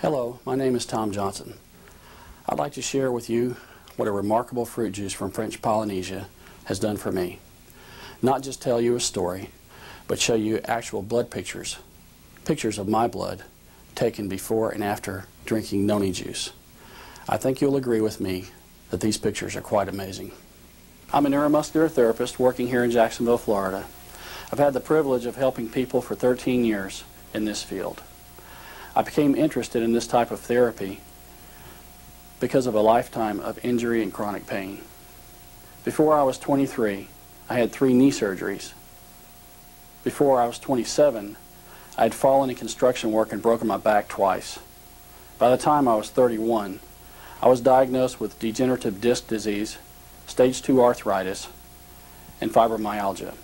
Hello, my name is Tom Johnson. I'd like to share with you what a remarkable fruit juice from French Polynesia has done for me. Not just tell you a story, but show you actual blood pictures of my blood taken before and after drinking Noni Juice. I think you'll agree with me that these pictures are quite amazing. I'm a neuromuscular therapist working here in Jacksonville, Florida. I've had the privilege of helping people for 13 years in this field. I became interested in this type of therapy because of a lifetime of injury and chronic pain. Before I was 23, I had 3 knee surgeries. Before I was 27, I had fallen in construction work and broken my back twice. By the time I was 31, I was diagnosed with degenerative disc disease, stage 2 arthritis, and fibromyalgia.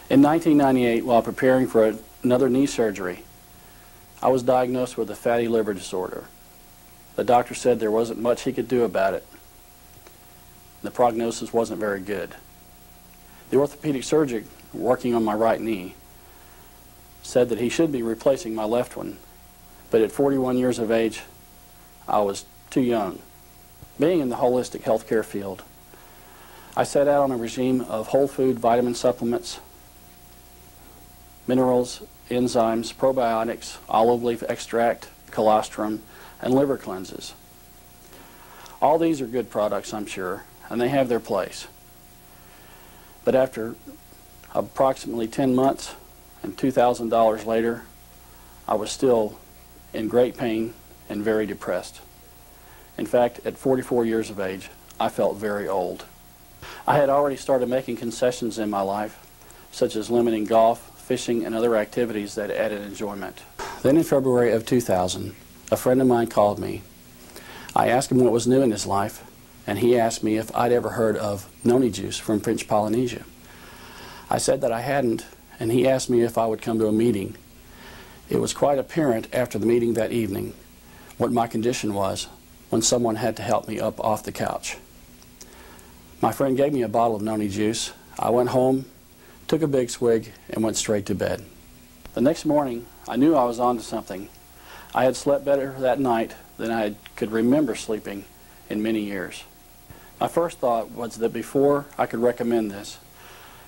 In 1998, while preparing for another knee surgery, I was diagnosed with a fatty liver disorder. The doctor said there wasn't much he could do about it. The prognosis wasn't very good. The orthopedic surgeon working on my right knee said that he should be replacing my left one, but at 41 years of age, I was too young. Being in the holistic healthcare field, I set out on a regime of whole food vitamin supplements, minerals, enzymes, probiotics, olive leaf extract, colostrum, and liver cleanses. All these are good products, I'm sure, and they have their place. But after approximately 10 months and $2,000 later, I was still in great pain and very depressed. In fact, at 44 years of age, I felt very old. I had already started making concessions in my life, such as limiting golf, fishing, and other activities that added enjoyment. Then in February of 2000, a friend of mine called me. I asked him what was new in his life, and he asked me if I'd ever heard of Noni Juice from French Polynesia. I said that I hadn't, and he asked me if I would come to a meeting. It was quite apparent after the meeting that evening what my condition was when someone had to help me up off the couch. My friend gave me a bottle of Noni Juice. I went home, took a big swig, and went straight to bed. The next morning, I knew I was onto something. I had slept better that night than I could remember sleeping in many years. My first thought was that before I could recommend this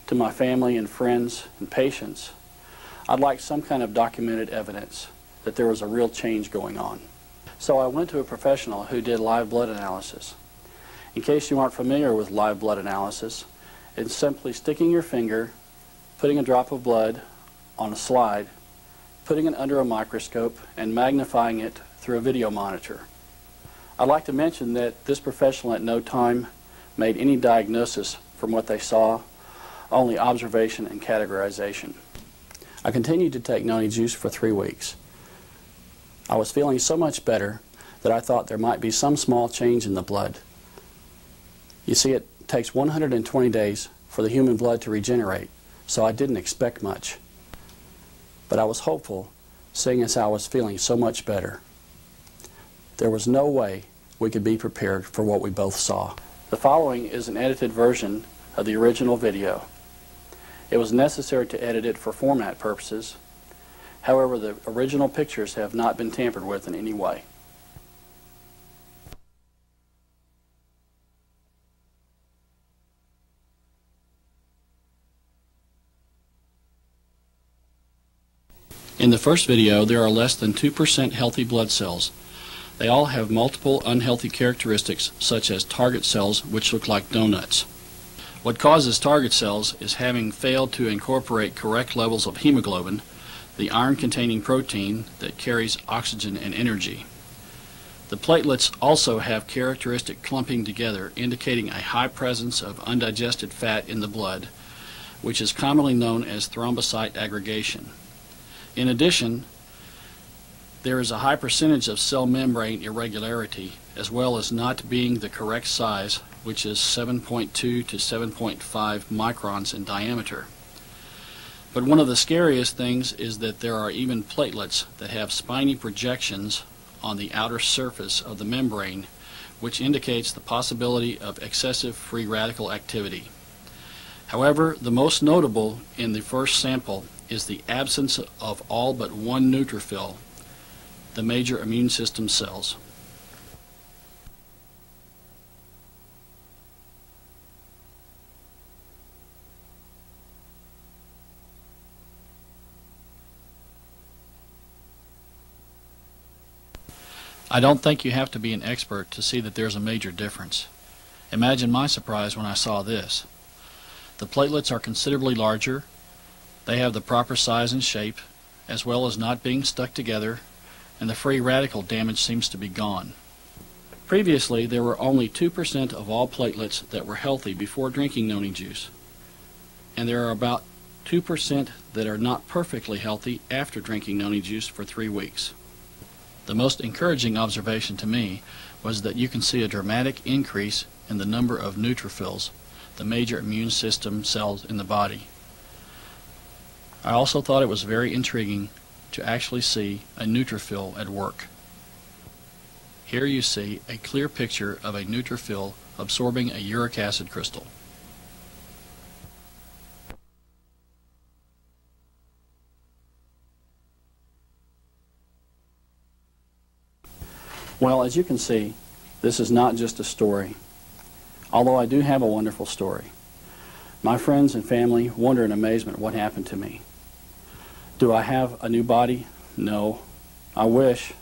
to my family and friends and patients, I'd like some kind of documented evidence that there was a real change going on. So I went to a professional who did live blood analysis. In case you aren't familiar with live blood analysis, it's simply sticking your finger, putting a drop of blood on a slide, putting it under a microscope, and magnifying it through a video monitor. I'd like to mention that this professional at no time made any diagnosis from what they saw, only observation and categorization. I continued to take Noni Juice for 3 weeks. I was feeling so much better that I thought there might be some small change in the blood. You see, it takes 120 days for the human blood to regenerate, so I didn't expect much. But I was hopeful, seeing as I was feeling so much better. There was no way we could be prepared for what we both saw. The following is an edited version of the original video. It was necessary to edit it for format purposes. However, the original pictures have not been tampered with in any way. In the first video, there are less than 2% healthy blood cells. They all have multiple unhealthy characteristics, such as target cells, which look like donuts. What causes target cells is having failed to incorporate correct levels of hemoglobin, the iron-containing protein that carries oxygen and energy. The platelets also have characteristic clumping together, indicating a high presence of undigested fat in the blood, which is commonly known as thrombocyte aggregation. In addition, there is a high percentage of cell membrane irregularity, as well as not being the correct size, which is 7.2 to 7.5 microns in diameter. But one of the scariest things is that there are even platelets that have spiny projections on the outer surface of the membrane, which indicates the possibility of excessive free radical activity. However, the most notable in the first sample is the absence of all but one neutrophil, the major immune system cells. I don't think you have to be an expert to see that there's a major difference. Imagine my surprise when I saw this. The platelets are considerably larger, they have the proper size and shape, as well as not being stuck together, and the free radical damage seems to be gone. Previously, there were only 2% of all platelets that were healthy before drinking Noni Juice, and there are about 2% that are not perfectly healthy after drinking Noni Juice for 3 weeks. The most encouraging observation to me was that you can see a dramatic increase in the number of neutrophils, the major immune system cells in the body. I also thought it was very intriguing to actually see a neutrophil at work. Here you see a clear picture of a neutrophil absorbing a uric acid crystal. Well, as you can see, this is not just a story, although I do have a wonderful story. My friends and family wonder in amazement what happened to me. Do I have a new body? No. I wish.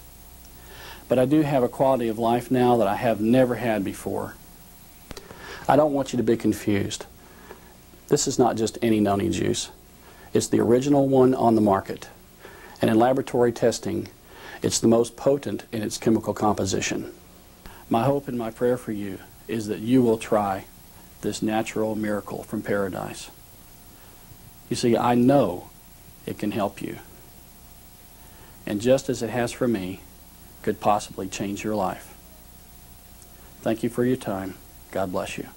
But I do have a quality of life now that I have never had before. I don't want you to be confused. This is not just any Noni Juice. It's the original one on the market. And in laboratory testing, it's the most potent in its chemical composition. My hope and my prayer for you is that you will try this natural miracle from paradise. You see, I know it can help you. And just as it has for me, could possibly change your life. Thank you for your time. God bless you.